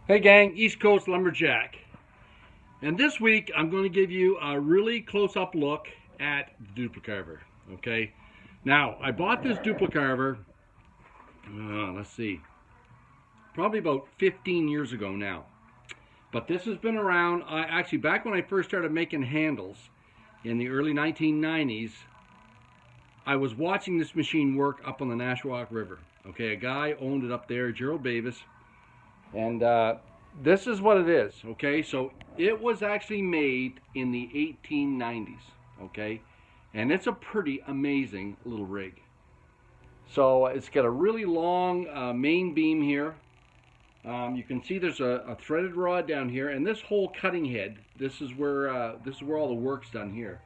Hey gang, East Coast Lumberjack. And this week I'm going to give you a really close-up look at the duplicar. Okay, now I bought this duplicar, let's see, probably about 15 years ago now. But this has been around, actually back when I first started making handles in the early 1990s, I was watching this machine work up on the Nashwauk River. Okay, a guy owned it up there, Gerald Bavis. And this is what it is, okay? So it was actually made in the 1890s, okay? And it's a pretty amazing little rig. So it's got a really long main beam here. You can see there's a threaded rod down here, and this whole cutting head, this is where all the work's done here.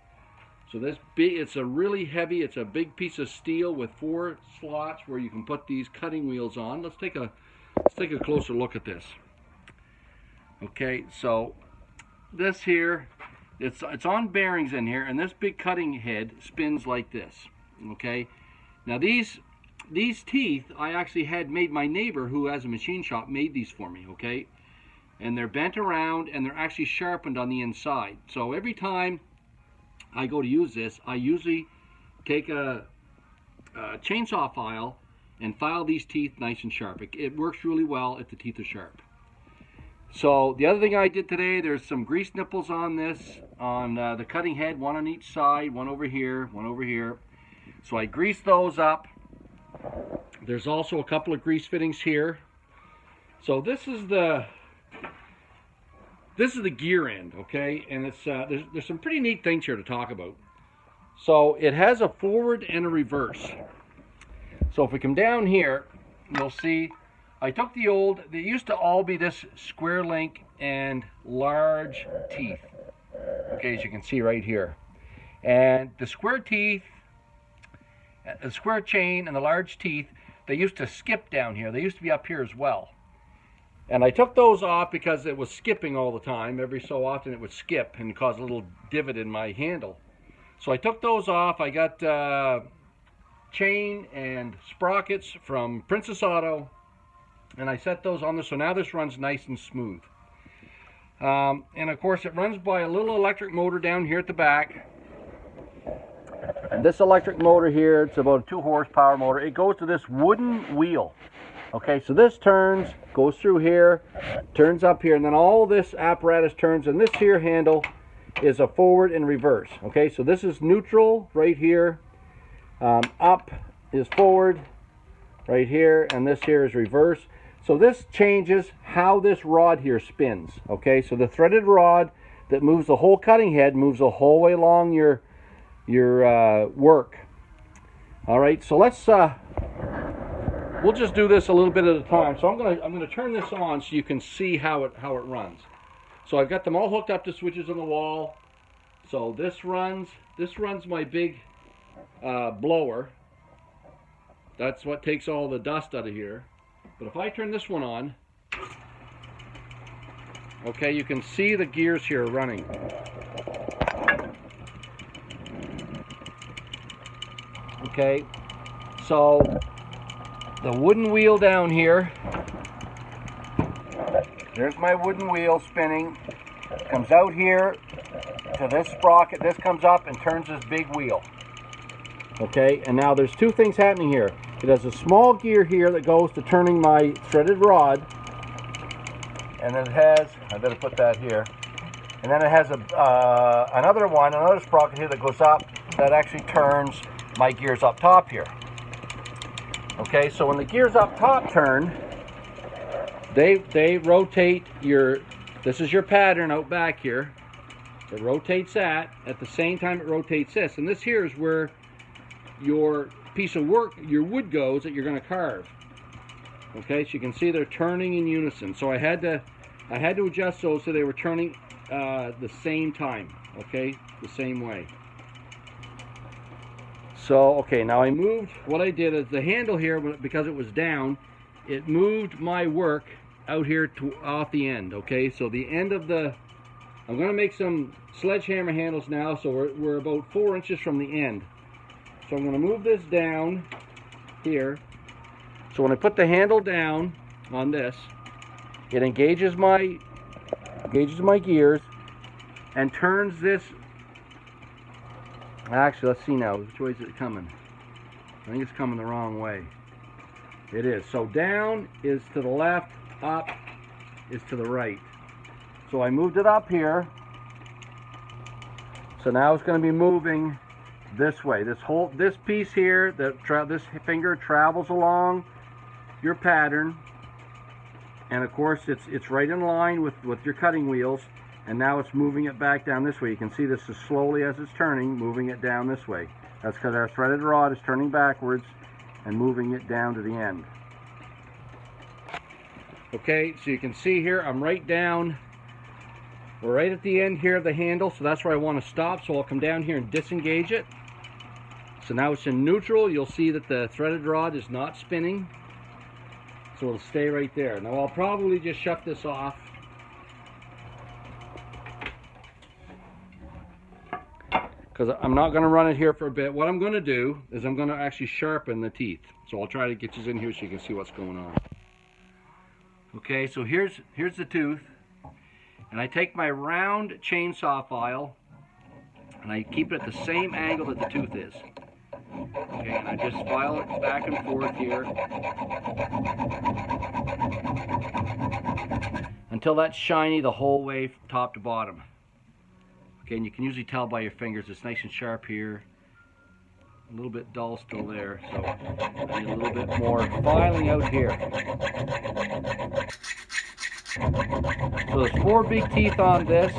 So this big, it's a really heavy, it's a big piece of steel with 4 slots where you can put these cutting wheels on. Let's take a closer look at this. Okay, so this here, it's on bearings in here, and this big cutting head spins like this. Okay, now these teeth I actually had made. My neighbor, who has a machine shop, made these for me. Okay, and they're bent around and they're actually sharpened on the inside. So every time I go to use this, I usually take a chainsaw file and file these teeth nice and sharp. It works really well if the teeth are sharp. So the other thing I did today, there's some grease nipples on this, on the cutting head, one on each side, one over here, one over here. So I greased those up. There's also a couple of grease fittings here. So this is the gear end, okay? And it's there's some pretty neat things here to talk about. So it has a forward and a reverse. So if we come down here, you'll see I took the old, they used to all be this square link and large teeth. Okay, as you can see right here. And the square teeth, the square chain and the large teeth, they used to skip down here. They used to be up here as well. And I took those off because it was skipping all the time. Every so often it would skip and cause a little divot in my handle. So I took those off. I got chain and sprockets from Princess Auto, and I set those on there, so now this runs nice and smooth. And of course it runs by a little electric motor down here at the back. And this electric motor here, it's about a 2 horsepower motor. It goes to this wooden wheel. Okay, so this turns, goes through here, turns up here, and then all this apparatus turns, and this here handle is a forward and reverse. Okay, so this is neutral right here. Up is forward right here, and this here is reverse. So this changes how this rod here spins. Okay, so the threaded rod that moves the whole cutting head moves the whole way along your work. All right, so let's we'll just do this a little bit at a time. So I'm gonna turn this on so you can see how it runs. So I've got them all hooked up to switches on the wall. So this runs my big blower. That's what takes all the dust out of here. But if I turn this one on, okay, you can see the gears here running. Okay, so the wooden wheel down here, there's my wooden wheel spinning. It comes out here to this sprocket. This comes up and turns this big wheel. Okay, and now there's 2 things happening here. It has a small gear here that goes to turning my threaded rod, and then it has, I better put that here, and then it has another sprocket here that goes up that actually turns my gears up top here. Okay, so when the gears up top turn, they rotate this is your pattern out back here. It rotates that at the same time it rotates this, and this here is where your piece of work, your wood goes that you're going to carve. Okay, so you can see they're turning in unison. So I had to adjust those so they were turning the same time. Okay, the same way. So okay, now I moved. What I did is the handle here, because it was down, it moved my work out here to off the end. Okay, so the end of the, I'm going to make some sledgehammer handles now. So we're about 4 inches from the end. So I'm going to move this down here. So when I put the handle down on this, it engages my gears and turns this. Actually, let's see now. Which way is it coming? I think it's coming the wrong way. It is. So down is to the left, up is to the right. So I moved it up here. So now it's going to be moving this way. This piece here, this finger travels along your pattern, and of course it's right in line with your cutting wheels. And now it's moving it back down this way. You can see this is slowly, as it's turning, moving it down this way. That's because our threaded rod is turning backwards and moving it down to the end. Okay, so you can see here, I'm right down. We're right at the end here of the handle, so that's where I want to stop. So I'll come down here and disengage it. So now it's in neutral. You'll see that the threaded rod is not spinning. So it'll stay right there. Now I'll probably just shut this off. Because I'm not going to run it here for a bit. What I'm going to do is I'm going to actually sharpen the teeth. So I'll try to get you in here so you can see what's going on. Okay, so here's the tooth. And I take my round chainsaw file and I keep it at the same angle that the tooth is. Okay, and I just file it back and forth here until that's shiny the whole way top to bottom. Okay, and you can usually tell by your fingers it's nice and sharp here. A little bit dull still there, so I need a little bit more filing out here. So there's 4 big teeth on this.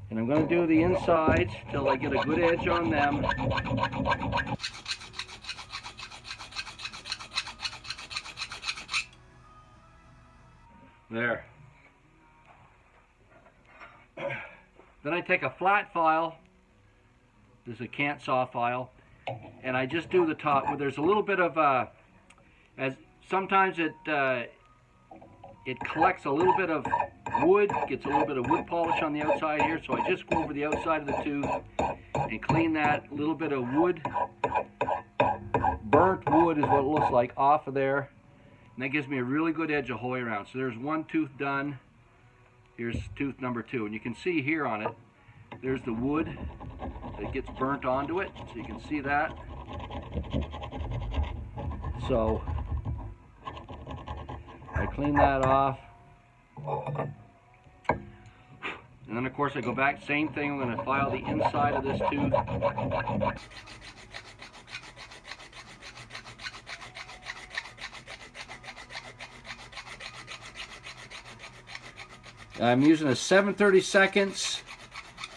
And I'm going to do the insides till I get a good edge on them. There. Then I take a flat file, this is a cant saw file, and I just do the top where there's a little bit of sometimes it collects a little bit of wood, gets a little bit of wood polish on the outside here, so I just go over the outside of the tooth and clean that little bit of wood, burnt wood is what it looks like, off of there, and that gives me a really good edge the whole way around. So there's one tooth done. Here's tooth number 2, and you can see here on it, there's the wood that gets burnt onto it, so you can see that. So I clean that off, and then of course I go back, same thing, I'm going to file the inside of this tooth. I'm using a 7/32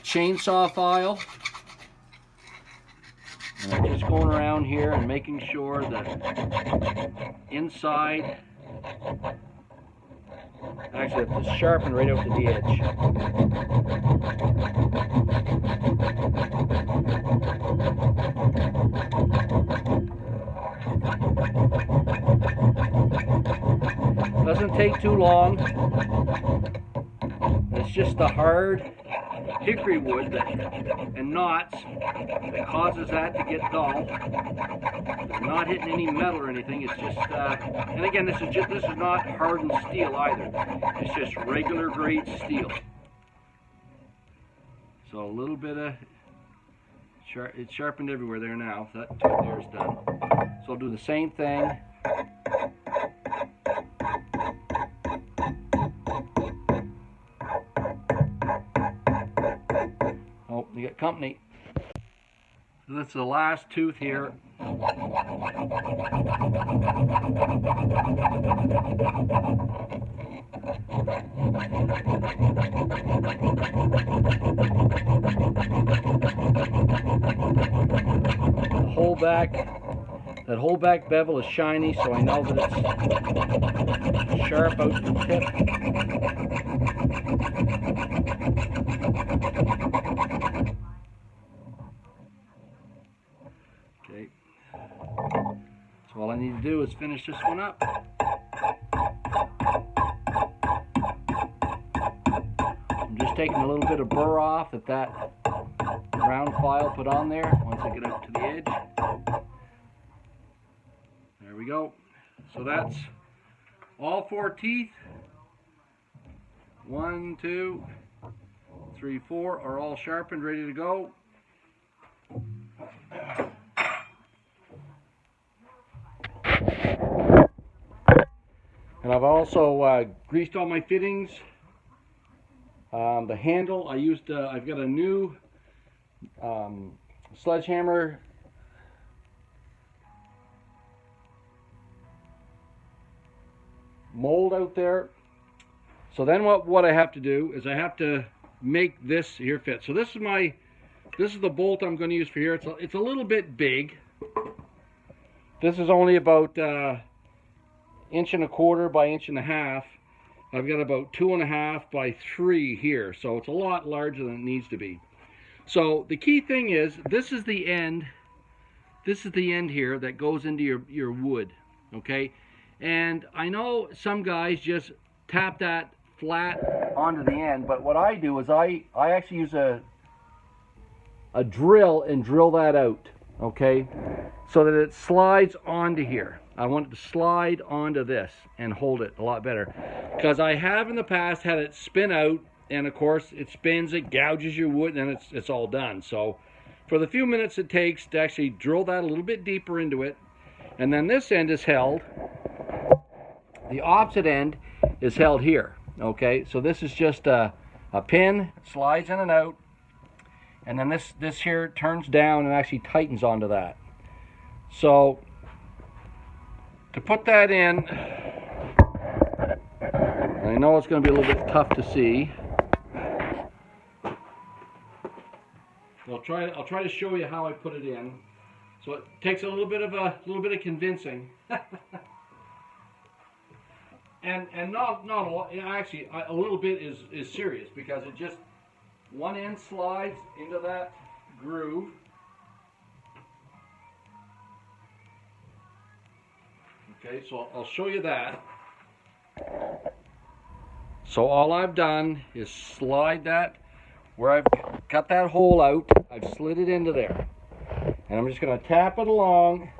chainsaw file. And I'm just going around here and making sure that inside, actually I have to sharpen right out to the edge. Doesn't take too long. It's just the hard hickory wood and knots that causes that to get dull. It's not hitting any metal or anything. It's just, and again, this is not hardened steel either. It's just regular grade steel. So a little bit of it's sharpened everywhere there now. So that tooth there is done. So I'll do the same thing. Oh, you got company. So this is the last tooth here. That whole back bevel is shiny, so I know that it's sharp out the tip. Okay. So all I need to do is finish this one up. I'm just taking a little bit of burr off that round file put on there once I get up to the edge. There we go. So that's all 4 teeth. 1, 2, 3, 4 are all sharpened, ready to go. And I've also greased all my fittings. The handle, I've got a new sledgehammer mold out there. So then what I have to do is I have to make this here fit. So this is the bolt I'm going to use for here. It's a little bit big. This is only about 1.25 inches by 1.5 inches. I've got about 2.5 by 3 here, so it's a lot larger than it needs to be. So the key thing is, this is the end here that goes into your wood, okay? And I know some guys just tap that flat onto the end, but what I do is I actually use a drill and drill that out, okay? So that it slides onto here. I want it to slide onto this and hold it a lot better. Because I have in the past had it spin out, and of course it spins, it gouges your wood, and it's all done. So for the few minutes it takes to actually drill that a little bit deeper into it, and then this end is held, the opposite end is held here, okay? So this is just a pin, slides in and out, and then this here turns down and actually tightens onto that. So to put that in, I know it's going to be a little bit tough to see. I'll try to show you how I put it in. So it takes a little bit of convincing, and not a lot. Actually, a little bit is serious, because it just one end slides into that groove. Okay, so I'll show you that. So all I've done is slide that, where I've cut that hole out, I've slid it into there. And I'm just going to tap it along.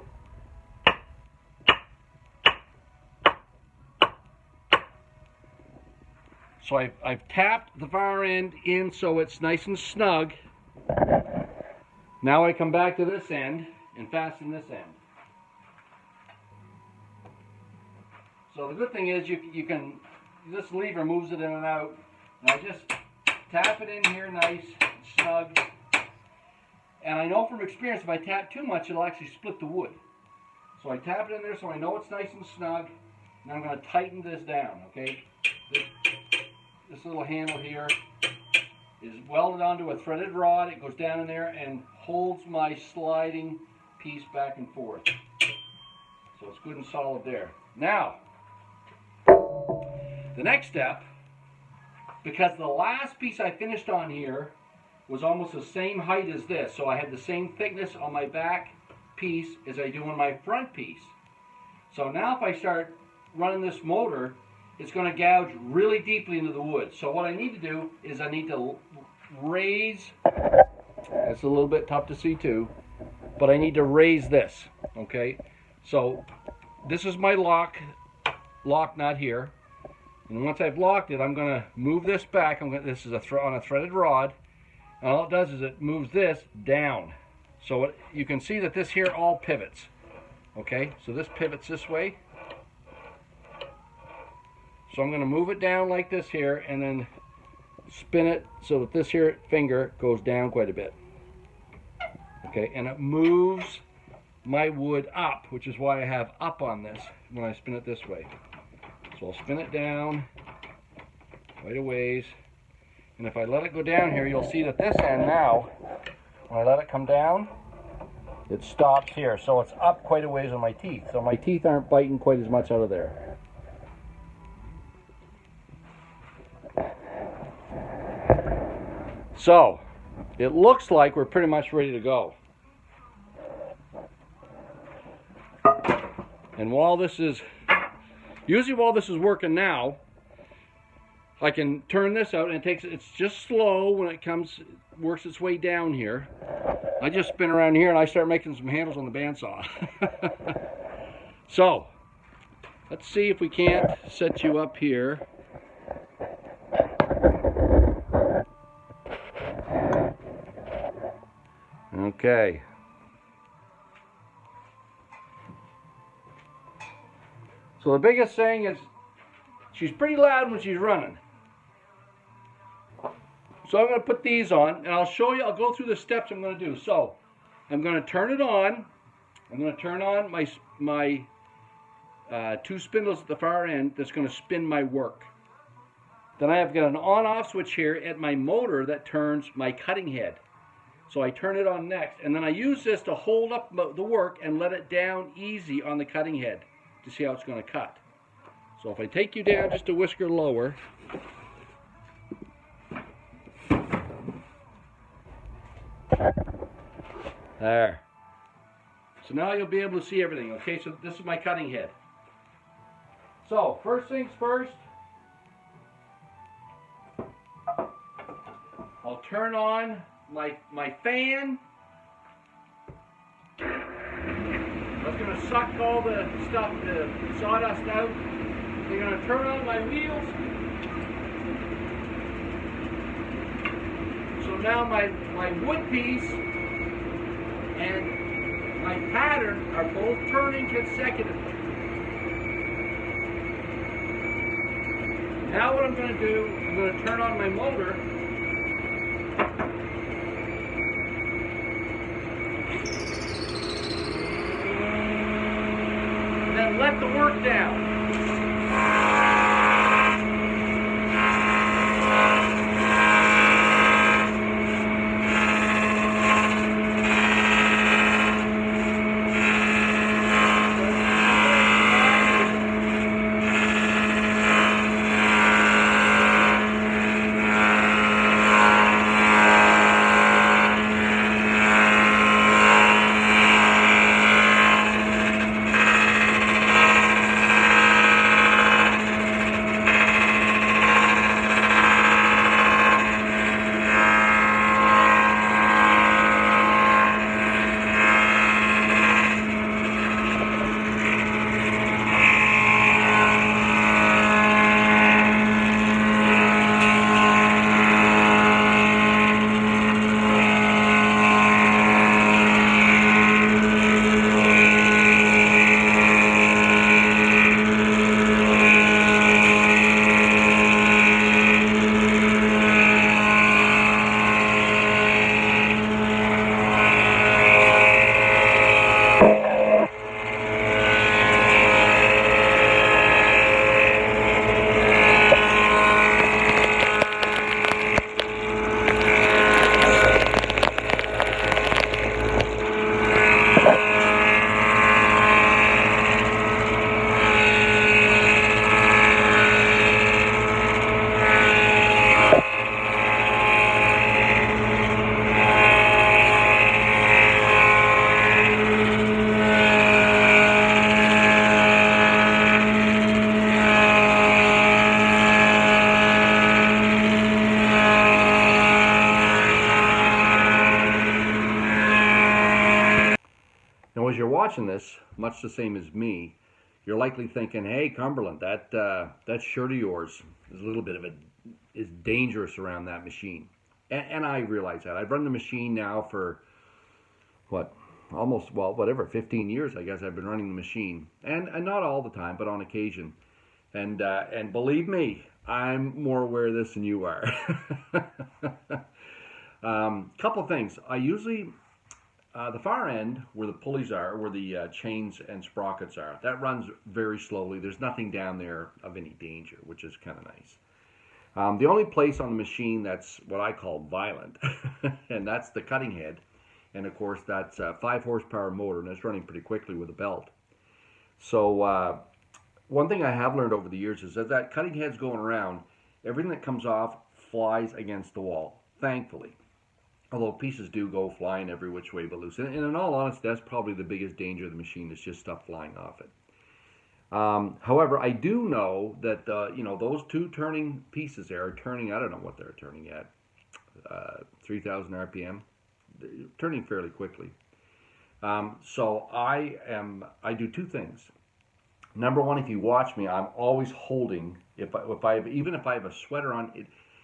So I've tapped the far end in so it's nice and snug. Now I come back to this end and fasten this end. So the good thing is you can, this lever moves it in and out. And I just tap it in here nice and snug. And I know from experience, if I tap too much, it'll actually split the wood. So I tap it in there so I know it's nice and snug. Now I'm going to tighten this down, okay? This little handle here is welded onto a threaded rod. It goes down in there and holds my sliding piece back and forth. So it's good and solid there. Now, the next step, because the last piece I finished on here was almost the same height as this, so I had the same thickness on my back piece as I do on my front piece. So now if I start running this motor, it's going to gouge really deeply into the wood. So what I need to do is I need to raise, that's a little bit tough to see too, but I need to raise this, okay? So this is my lock nut here. And once I've locked it, I'm going to move this back. This is on a threaded rod. And all it does is it moves this down. So you can see that this here all pivots. Okay, so this pivots this way. So I'm going to move it down like this here and then spin it so that this here finger goes down quite a bit. Okay, and it moves my wood up, which is why I have up on this when I spin it this way. So I'll spin it down quite a ways. And if I let it go down here, you'll see that this end now, when I let it come down, it stops here. So it's up quite a ways on my teeth. So my teeth aren't biting quite as much out of there. So it looks like we're pretty much ready to go. And while this is working now, I can turn this out, and it's just slow when it works its way down here. I just spin around here and I start making some handles on the bandsaw. So Let's see if we can't set you up here. Okay. So the biggest thing is she's pretty loud when she's running. So I'm going to put these on, and I'll show you, I'll go through the steps I'm going to do. So I'm going to turn it on. I'm going to turn on my two spindles at the far end that's going to spin my work. Then I have got an on-off switch here at my motor that turns my cutting head. So I turn it on next, and then I use this to hold up the work and let it down easy on the cutting head to see how it's going to cut. So if I take you down just a whisker lower, there. So now you'll be able to see everything. Okay, so this is my cutting head. So first things first, I'll turn on my fan. That's going to suck all the stuff, the sawdust out. They're going to turn on my wheels. So now my wood piece and my pattern are both turning consecutively. Now what I'm going to do, I'm going to turn on my motor. And then let the work down. Now, as you're watching this, much the same as me, you're likely thinking, "Hey, Cumberland, that shirt of yours is a little bit of is dangerous around that machine." And I realize that. I've run the machine now for what, almost, well, whatever, 15 years, I guess I've been running the machine, and not all the time, but on occasion. And believe me, I'm more aware of this than you are. Couple things. I usually. The far end, where the pulleys are, where the chains and sprockets are, that runs very slowly. There's nothing down there of any danger, which is kind of nice. The only place on the machine that's what I call violent, and that's the cutting head. And of course, that's a 5 horsepower motor, and it's running pretty quickly with a belt. So one thing I have learned over the years is that cutting head's going around, everything that comes off flies against the wall, thankfully. Although pieces do go flying every which way but loose. And in all honesty, that's probably the biggest danger of the machine, is just stuff flying off it. However, I do know that those two turning pieces there are turning, I don't know what they're turning at, 3,000 RPM. They're turning fairly quickly. So I do two things. Number one, if you watch me, I'm always holding. Even if I have a sweater on,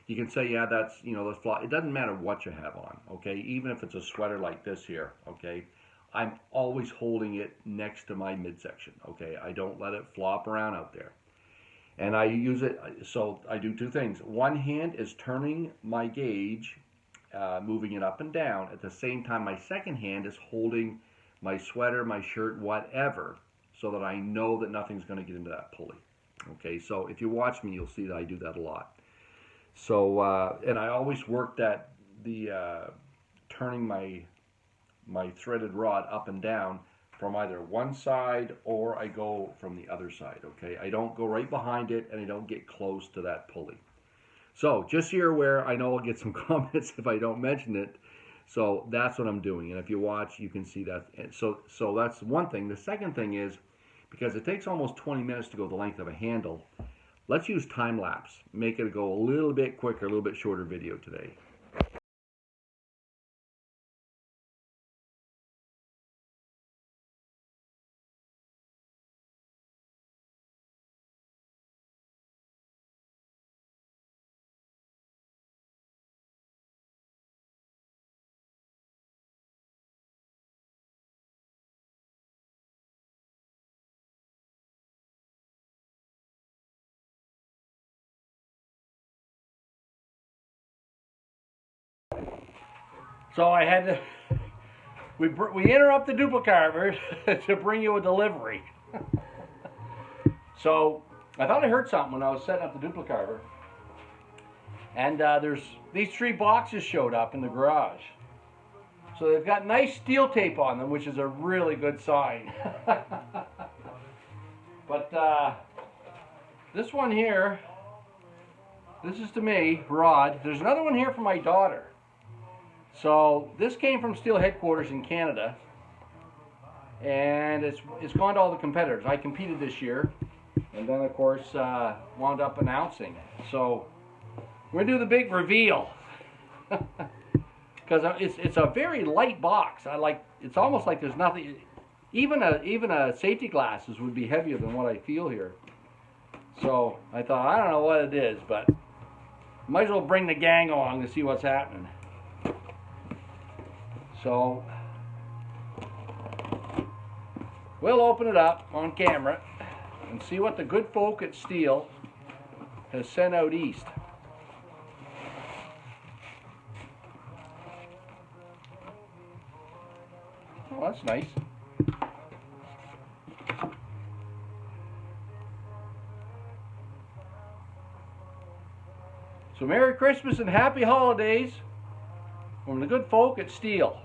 you can say, yeah, that's, let's fly. It doesn't matter what you have on, okay? Even if it's a sweater like this here, okay? I'm always holding it next to my midsection, okay? I don't let it flop around out there. And I use it, so I do two things. One hand is turning my gauge, moving it up and down. At the same time, my second hand is holding my sweater, my shirt, whatever, so that I know that nothing's going to get into that pulley. Okay, so if you watch me, you'll see that I do that a lot. So, and I always work turning my threaded rod up and down from either one side or I go from the other side, okay? I don't go right behind it and I don't get close to that pulley. So, just so you're aware, I know I'll get some comments if I don't mention it. So that's what I'm doing, and if you watch, you can see that. And so that's one thing. The second thing is, because it takes almost 20 minutes to go the length of a handle, let's use time lapse. Make it go a little bit quicker, a little bit shorter video today. So I had to, we interrupt the duplicar to bring you a delivery. So I thought I heard something when I was setting up the duplicar, and there's these 3 boxes showed up in the garage. So they've got nice steel tape on them, which is a really good sign. But this one here, this is to me, rod. There's another one here for my daughter. So this came from Stihl headquarters in Canada, and it's gone to all the competitors. I competed this year, and then of course wound up announcing. So we're gonna do the big reveal because it's a very light box. It's almost like there's nothing. Even a safety glasses would be heavier than what I feel here. So I thought, I don't know what it is, but might as well bring the gang along to see what's happening. So we'll open it up on camera and see what the good folk at Stihl has sent out east. Oh, that's nice. So Merry Christmas and Happy Holidays from the good folk at Stihl.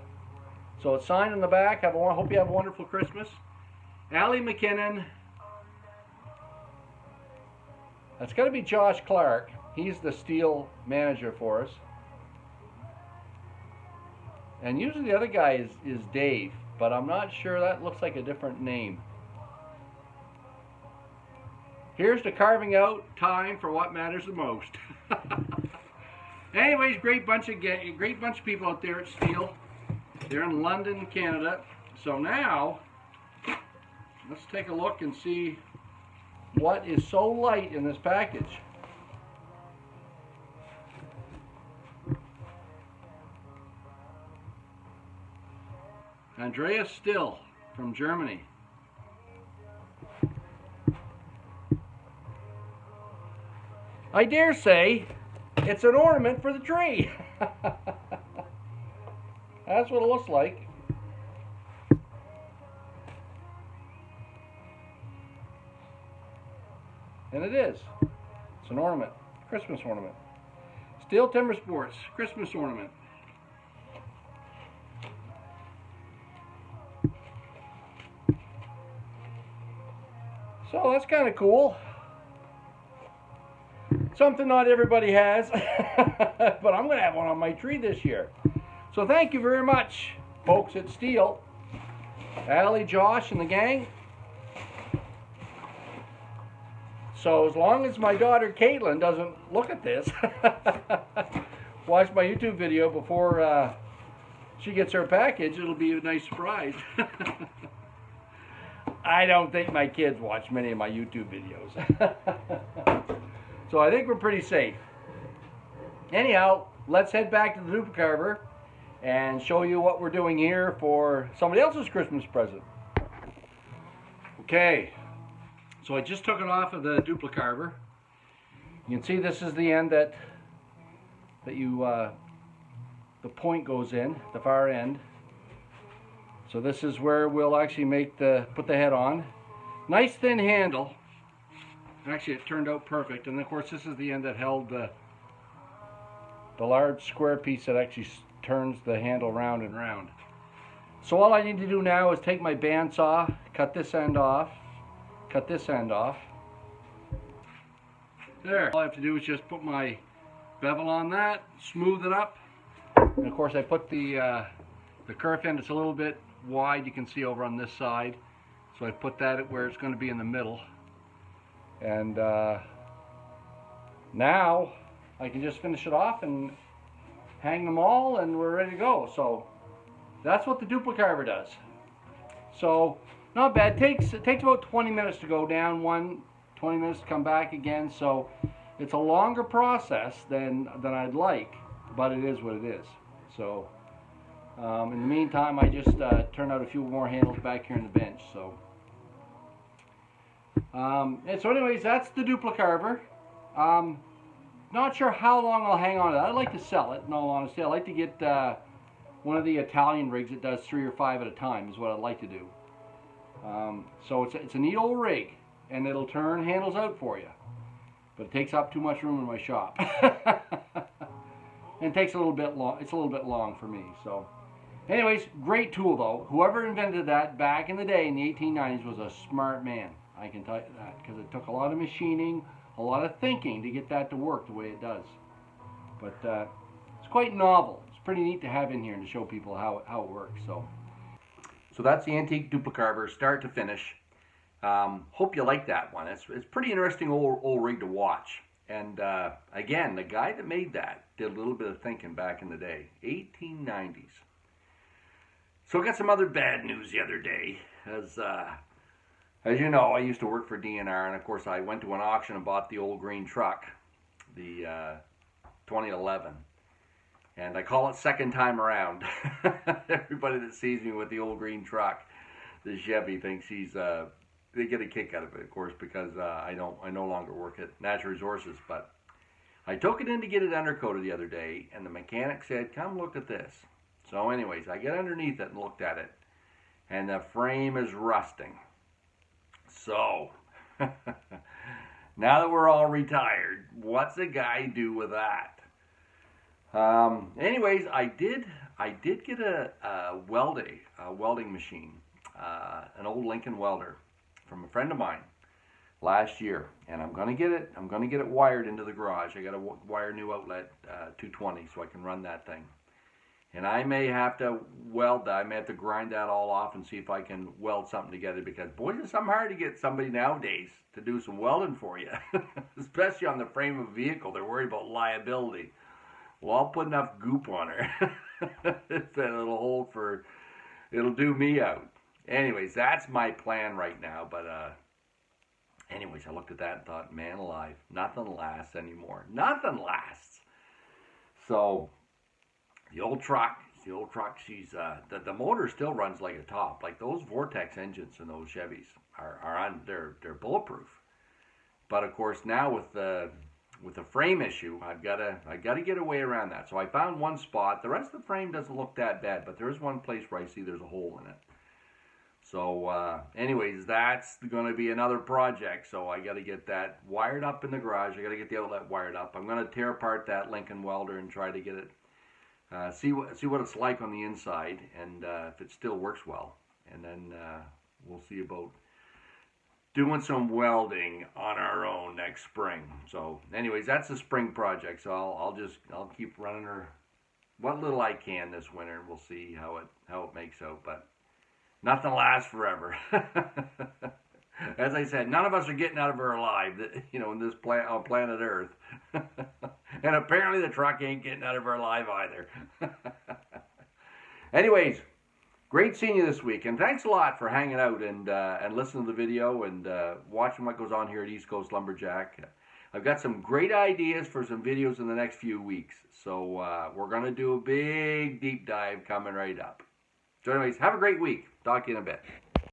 So it's signed on the back. Hope you have a wonderful Christmas. Allie McKinnon. That's got to be Josh Clark. He's the Stihl manager for us. And usually the other guy is Dave, but I'm not sure. That looks like a different name. Here's the carving out time for what matters the most. Anyways, great bunch of people out there at Stihl. They're in London, Canada. So now, let's take a look and see what is so light in this package. Andreas Stihl from Germany. I dare say it's an ornament for the tree. That's what it looks like. And it is. It's an ornament. Christmas ornament. Stihl Timber Sports. Christmas ornament. So that's kind of cool. Something not everybody has. But I'm going to have one on my tree this year. So thank you very much, folks at Stihl. Allie, Josh, and the gang. So as long as my daughter Caitlin doesn't look at this, watch my YouTube video before she gets her package, it'll be a nice surprise. I don't think my kids watch many of my YouTube videos. So I think we're pretty safe. Anyhow, let's head back to the duplicar and show you what we're doing here for somebody else's Christmas present. Okay, so I just took it off of the duplicar. You can see this is the end that the point goes in, the far end. So this is where we'll actually put the head on. Nice thin handle. Actually, it turned out perfect. And of course, this is the end that held the large square piece that actually turns the handle round and round. So all I need to do now is take my bandsaw, cut this end off, cut this end off. There. All I have to do is just put my bevel on that, smooth it up. And of course, I put the kerf end. It's a little bit wide, you can see over on this side. So I put that where it's going to be in the middle. And now I can just finish it off and hang them all, and we're ready to go. So that's what the duplicar does. So not bad. It takes about 20 minutes to go down one, 20 minutes to come back again. So it's a longer process than I'd like, but it is what it is. So in the meantime, I just turned out a few more handles back here in the bench. So and so anyways, that's the duplicar. Not sure how long I'll hang on to that. I'd like to sell it, in all honesty. I'd like to get one of the Italian rigs that does 3 or 5 at a time is what I'd like to do. So it's a neat old rig, and it'll turn handles out for you. But it takes up too much room in my shop. And it takes a little bit long. It's a little bit long for me. So anyways, great tool though. Whoever invented that back in the day in the 1890s was a smart man. I can tell you that, because it took a lot of machining, a lot of thinking to get that to work the way it does. But it's quite novel. It's pretty neat to have in here and to show people how it works. So that's the antique duplicar, start to finish. Hope you like that one. It's pretty interesting old rig to watch. And again, the guy that made that did a little bit of thinking back in the day, 1890s. So I got some other bad news the other day. As you know, I used to work for DNR, and of course I went to an auction and bought the old green truck, the 2011. And I call it second time around. Everybody that sees me with the old green truck, the Chevy, thinks they get a kick out of it, of course, because I no longer work at Natural Resources. But I took it in to get it undercoated the other day, and the mechanic said, "Come look at this." So anyways, I get underneath it and looked at it, and the frame is rusting. So now that we're all retired, what's a guy do with that? Anyways, I did get a welding machine, an old Lincoln welder from a friend of mine last year, and I'm gonna get it wired into the garage. I got to wire new outlet 220 so I can run that thing. And I may have to weld that. I may have to grind that all off and see if I can weld something together, because boy, it's something hard to get somebody nowadays to do some welding for you. Especially on the frame of a vehicle. They're worried about liability. Well, I'll put enough goop on her that it'll do me out. Anyways, that's my plan right now. But anyways, I looked at that and thought, man alive, nothing lasts anymore. Nothing lasts. So the old truck, she's the motor still runs like a top. Like those Vortex engines in those Chevys they're bulletproof. But of course now with the frame issue, I've got to get a way around that. So I found one spot. The rest of the frame doesn't look that bad, but there is one place where I see there's a hole in it. So anyways, that's going to be another project. So I got to get that wired up in the garage. I got to get the outlet wired up. I'm going to tear apart that Lincoln welder and try to get it. See what it's like on the inside, and if it still works well, and then we'll see about doing some welding on our own next spring. So anyways, that's a spring project. So I'll keep running her what little I can this winter, and we'll see how it makes out. But nothing lasts forever. As I said, none of us are getting out of here alive, in this on planet Earth. And apparently the truck ain't getting out of her alive either. Anyways, Great seeing you this week, and thanks a lot for hanging out and listening to the video and watching what goes on here at East Coast Lumberjack. I've got some great ideas for some videos in the next few weeks, so we're going to do a big deep dive coming right up. So anyways, have a great week. Talk to you in a bit.